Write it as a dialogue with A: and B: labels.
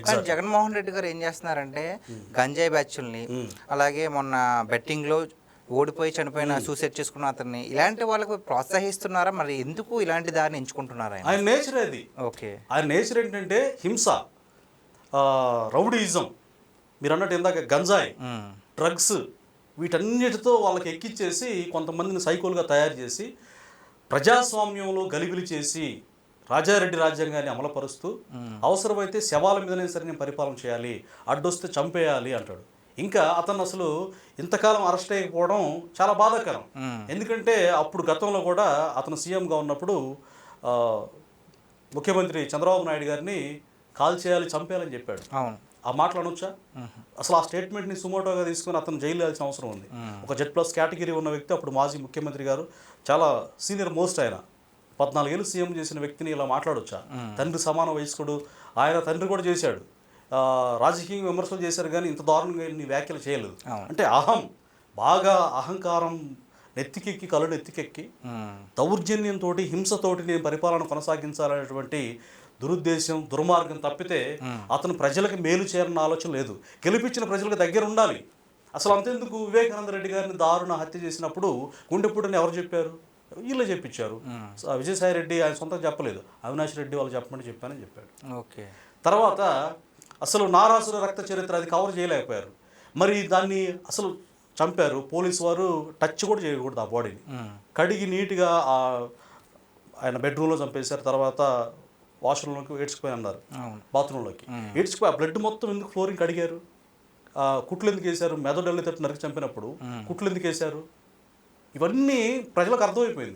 A: కానీ జగన్మోహన్ రెడ్డి గారు ఏం చేస్తున్నారంటే గంజాయి బ్యాచ్ల్ని అలాగే మొన్న బెట్టింగ్లో ఓడిపోయి చనిపోయిన సూసైడ్ చేసుకున్న అతన్ని ఇలాంటి వాళ్ళకు ప్రోత్సహిస్తున్నారా? మరి ఎందుకు ఇలాంటి దారిని ఎంచుకుంటున్నారా?
B: ఆయన నేచర్ అది.
A: ఓకే,
B: ఆయన నేచర్ ఏంటంటే హింస, రౌడీయిజం, మీరు అన్నట్టు ఇందాక గంజాయి, డ్రగ్స్, వీటన్నిటితో వాళ్ళకి ఎక్కిచ్చేసి కొంతమందిని సైకోలుగా తయారు చేసి ప్రజాస్వామ్యంలో గలిబిలి చేసి రాజారెడ్డి రాజ్యాంగాన్ని అమలుపరుస్తూ అవసరమైతే శవాల మీదనే సరే నేను పరిపాలన చేయాలి, అడ్డొస్తే చంపేయాలి అంటాడు. ఇంకా అతను అసలు ఇంతకాలం అరెస్ట్ అయిపోవడం చాలా బాధాకరం. ఎందుకంటే అప్పుడు గతంలో కూడా అతను సీఎంగా ఉన్నప్పుడు ముఖ్యమంత్రి చంద్రబాబు నాయుడు గారిని కాల్ చేయాలి, చంపేయాలని చెప్పాడు.
A: అవును,
B: ఆ మాటలు అనొచ్చా? అసలు ఆ స్టేట్మెంట్ని సుమోటోగా తీసుకుని అతను జైలు వేయాల్సిన అవసరం ఉంది. ఒక Z+ కేటగిరీ ఉన్న వ్యక్తి, అప్పుడు మాజీ ముఖ్యమంత్రి గారు, చాలా సీనియర్ మోస్ట్, ఆయన 14 ఏళ్ళు సీఎం చేసిన వ్యక్తిని ఇలా మాట్లాడొచ్చా? తండ్రి సమాన వయస్కుడు, ఆయన తండ్రి కూడా చేశాడు, రాజకీయ విమర్శలు చేశారు, కానీ ఇంత దారుణంగా నీ వ్యాఖ్యలు చేయలేదు. అంటే బాగా అహంకారం నెత్తికెక్కి, కళ్ళు నెత్తికెక్కి దౌర్జన్యంతో, హింసతోటి నేను పరిపాలన కొనసాగించాలనేటువంటి దురుద్దేశం, దుర్మార్గం తప్పితే అతను ప్రజలకు మేలు చేయాలన్న ఆలోచన లేదు. గెలిపించిన ప్రజలకు దగ్గర ఉండాలి. అసలు అంతెందుకు, వివేకానంద రెడ్డి గారిని దారుణ హత్య చేసినప్పుడు గుండెపూటని ఎవరు చెప్పారు? వీళ్ళే చెప్పించారు. విజయసాయి రెడ్డి ఆయన సొంతంగా చెప్పలేదు, అవినాష్ రెడ్డి వాళ్ళు చెప్పమని చెప్పానని చెప్పాడు.
A: ఓకే,
B: తర్వాత అసలు నారాసుర రక్త చరిత్ర అది కవర్ చేయలేకపోయారు. మరి దాన్ని అసలు చంపారు. పోలీసు వారు టచ్ కూడా చేయకూడదు ఆ బాడీని, కడిగి నీట్గా ఆయన బెడ్రూమ్లో చంపేశారు. తర్వాత వాష్రూమ్లోకి ఏడ్చుకుపోయి అన్నారు, బాత్రూంలోకి ఏడ్చుకుపోయి ఆ బ్లడ్ మొత్తం ఎందుకు ఫ్లోరింగ్ కడిగారు? కుట్లు ఎందుకు వేశారు? మెదడు తట్టు నరికి చంపినప్పుడు కుట్లు ఎందుకు వేశారు? ఇవన్నీ ప్రజలకు అర్థమైపోయింది.